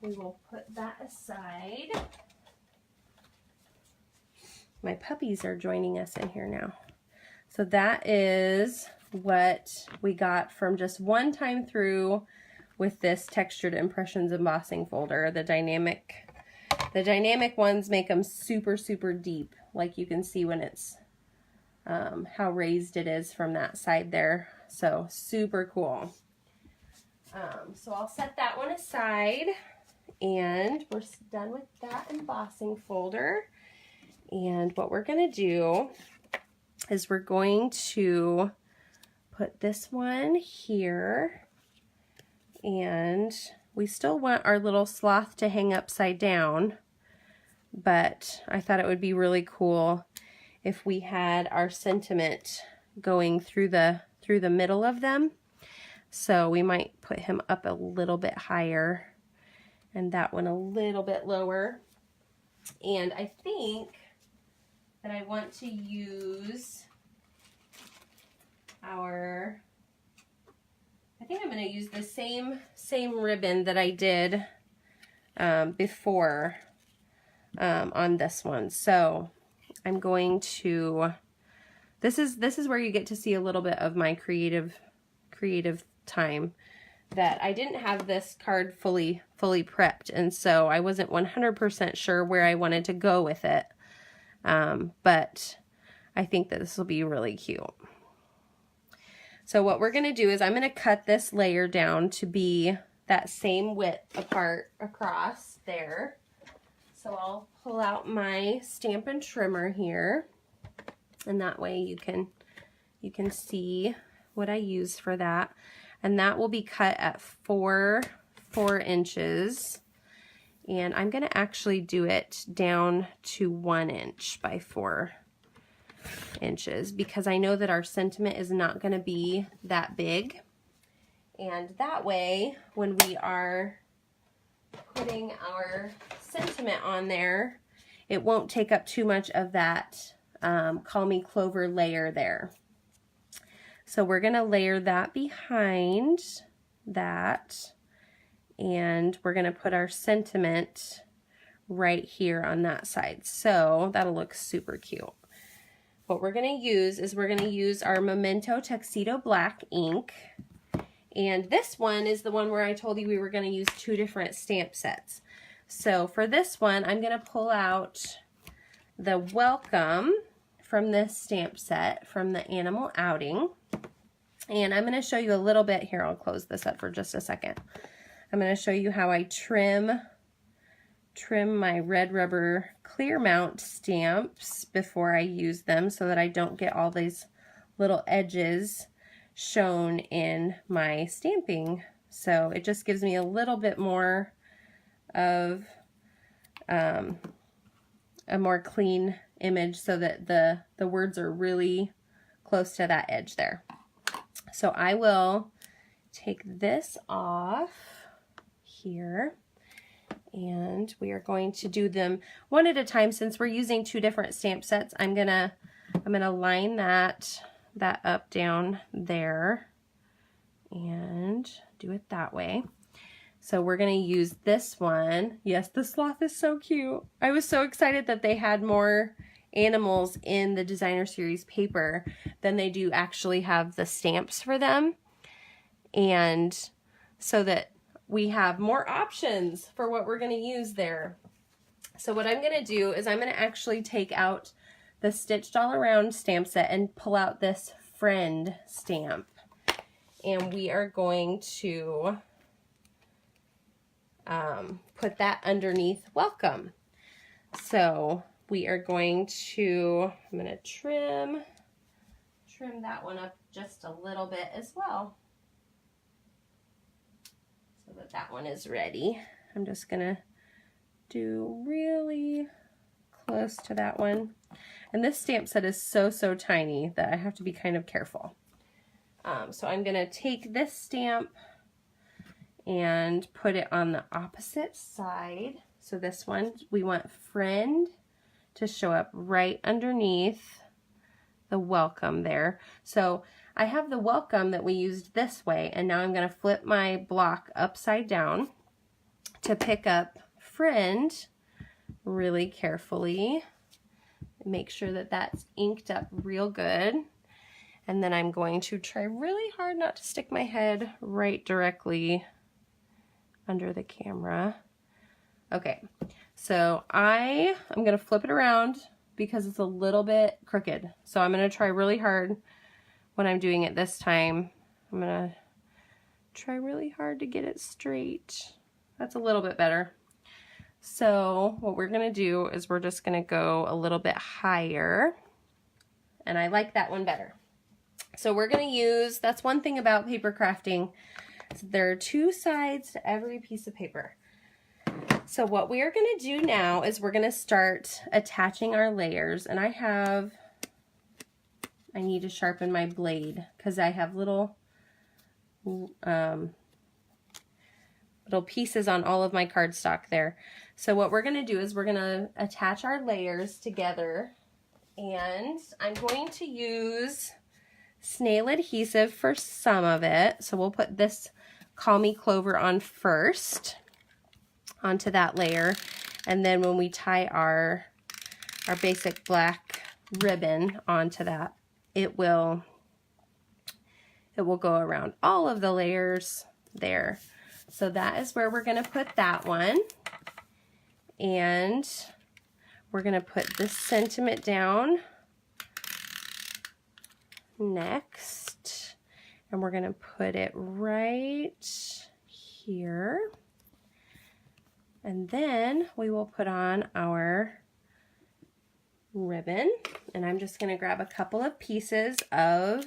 we will put that aside. My puppies are joining us in here now. So that is what we got from just one time through with this textured impressions embossing folder. The dynamic ones make them super deep, like you can see when it's how raised it is from that side there. So super cool. So I'll set that one aside, and we're done with that embossing folder. And what we're gonna do is we're going to put this one here. And we still want our little sloth to hang upside down, but I thought it would be really cool if we had our sentiment going through the middle of them. So we might put him up a little bit higher and that one a little bit lower. And I think that I want to use I think I'm going to use the same ribbon that I did before on this one. So I'm going to, this is where you get to see a little bit of my creative time, that I didn't have this card fully prepped, and so I wasn't 100% sure where I wanted to go with it. But I think that this will be really cute. So what we're going to do is I'm going to cut this layer down to be that same width apart across there. So I'll pull out my Stampin' Trimmer here, and that way you can see what I use for that. And that will be cut at 4 inches. And I'm going to actually do it down to 1 inch by 4 inches, because I know that our sentiment is not going to be that big. And that way, when we are putting our sentiment on there, it won't take up too much of that Call Me Clover layer there. So we're going to layer that behind that, and we're going to put our sentiment right here on that side. So that'll look super cute. What we're going to use is we're going to use our Memento Tuxedo Black ink. And this one is the one where I told you we were going to use 2 different stamp sets. So for this one, I'm going to pull out the Welcome from this stamp set from the Animal Outing. And I'm going to show you a little bit here. I'll close this up for just a second. I'm going to show you how I trim my red rubber clear mount stamps before I use them, so that I don't get all these little edges shown in my stamping. So it just gives me a little bit more of a more clean image, so that the words are really close to that edge there. So I will take this off here, And we are going to do them one at a time. Since we're using 2 different stamp sets, I'm gonna line that up down there and do it that way. So we're gonna use this one. Yes, the sloth is so cute. I was so excited that they had more animals in the designer series paper than they do actually have the stamps for them. And so that we have more options for what we're going to use there. So what I'm going to do is I'm going to actually take out the Stitched All Around stamp set and pull out this Friend stamp. And we are going to put that underneath Welcome. So we are going to, I'm going to trim that one up just a little bit as well, so that that one is ready. I'm just gonna do really close to that one. And this stamp set is so tiny that I have to be kind of careful. So I'm gonna take this stamp and put it on the opposite side. So this one, we want Friend to show up right underneath the Welcome there. So I have the Welcome that we used this way, and now I'm going to flip my block upside down to pick up Friend really carefully. Make sure that that's inked up real good. And then I'm going to try really hard not to stick my head right directly under the camera. Okay, so I'm going to flip it around because it's a little bit crooked. So I'm going to try really hard when I'm doing it this time. I'm going to try really hard to get it straight. That's a little bit better. So what we're going to do is we're just going to go a little bit higher. And I like that one better. So we're going to use, that's one thing about paper crafting. So there are 2 sides to every piece of paper. So what we are going to do now is we're going to start attaching our layers. And I need to sharpen my blade because I have little pieces on all of my cardstock there. So what we're going to do is we're going to attach our layers together, and I'm going to use snail adhesive for some of it. So we'll put this Call Me Clover on first onto that layer, and then when we tie our basic black ribbon onto that, it will go around all of the layers there. So that is where we're going to put that one, and we're going to put this sentiment down next, and we're going to put it right here. And then we will put on our ribbon, and I'm just going to grab a couple of pieces of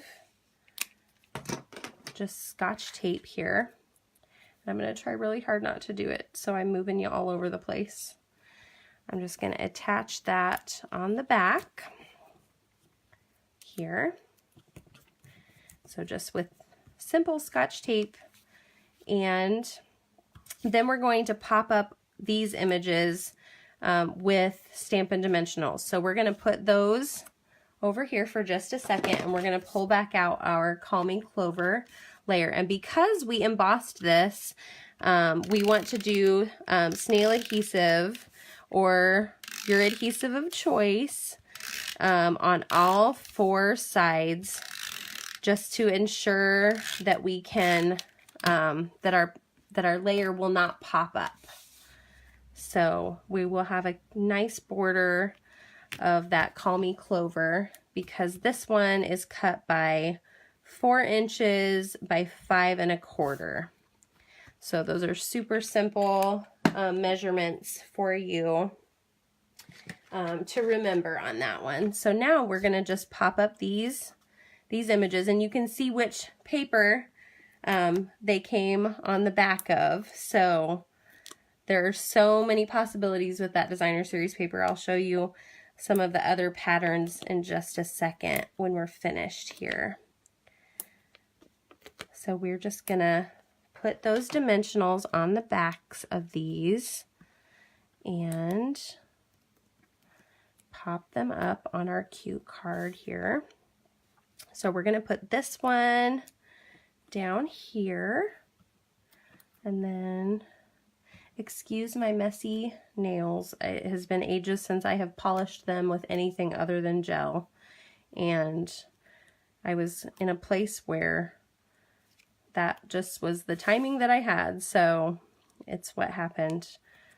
just Scotch tape here. And I'm going to try really hard not to do it, so I'm moving you all over the place. I'm just going to attach that on the back here. So just with simple Scotch tape, and then we're going to pop up these images with Stampin' Dimensionals. So we're going to put those over here for just a second, and we're going to pull back out our Call Me Clover layer. And because we embossed this, we want to do snail adhesive or your adhesive of choice on all 4 sides, just to ensure that we can that our layer will not pop up. So we will have a nice border of that Call Me Clover, because this one is cut by 4 inches by 5 1/4. So those are super simple measurements for you to remember on that one. So now we're going to just pop up these images, and you can see which paper they came on the back of. So there are so many possibilities with that designer series paper. I'll show you some of the other patterns in just a second when we're finished here. So we're just gonna put those dimensionals on the backs of these and pop them up on our cute card here. So we're going to put this one down here, and then excuse my messy nails. It has been ages since I have polished them with anything other than gel, and I was in a place where that just was the timing that I had, so it's what happened.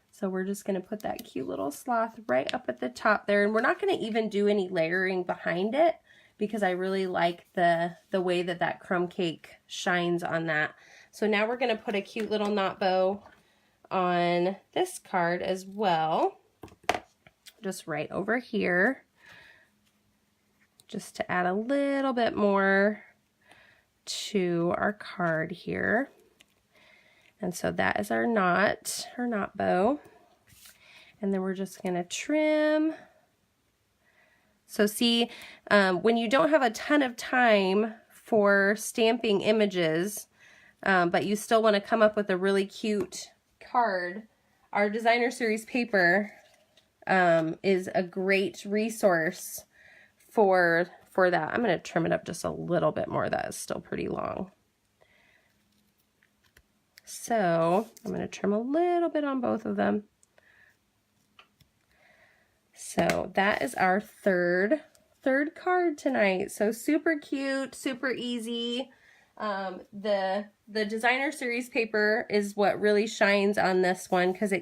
So we're just going to put that cute little sloth right up at the top there, and we're not going to even do any layering behind it because I really like the way that that crumb cake shines on that. So now we're going to put a cute little knot bow on this card as well, just right over here, just to add a little bit more to our card here. And so that is our knot bow. And then we're just going to trim. So see, when you don't have a ton of time for stamping images, but you still want to come up with a really cute card, our designer series paper is a great resource for that. I'm going to trim it up just a little bit more. That is still pretty long. So I'm going to trim a little bit on both of them. So that is our third card tonight. So super cute, super easy. The designer series paper is what really shines on this one because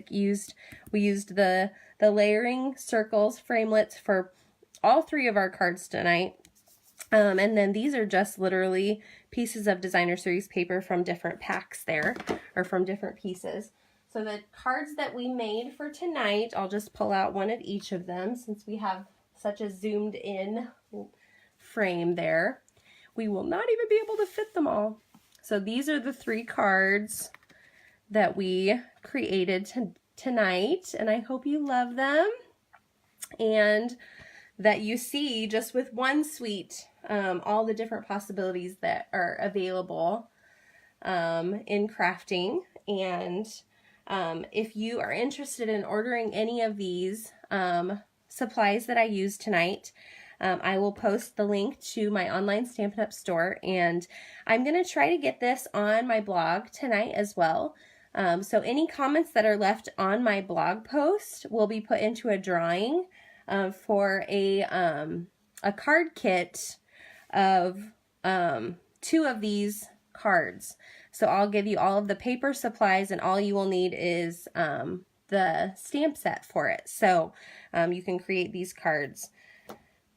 we used the layering circles, framelits for all three of our cards tonight. And then these are just literally pieces of designer series paper from different packs there, or from different pieces. So the cards that we made for tonight, I'll just pull out one of each of them since we have such a zoomed in frame there. We will not even be able to fit them all. So these are the 3 cards that we created tonight, and I hope you love them and that you see just with one suite all the different possibilities that are available in crafting. And if you are interested in ordering any of these supplies that I used tonight, I will post the link to my online Stampin' Up! Store, and I'm going to try to get this on my blog tonight as well. So any comments that are left on my blog post will be put into a drawing for a card kit of 2 of these cards. So I'll give you all of the paper supplies, and all you will need is the stamp set for it. So you can create these cards.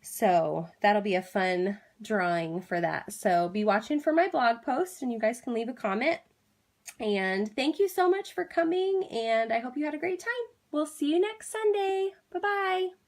So that'll be a fun drawing for that. So be watching for my blog post, and you guys can leave a comment. And thank you so much for coming, and I hope you had a great time. We'll see you next Sunday. Bye-bye.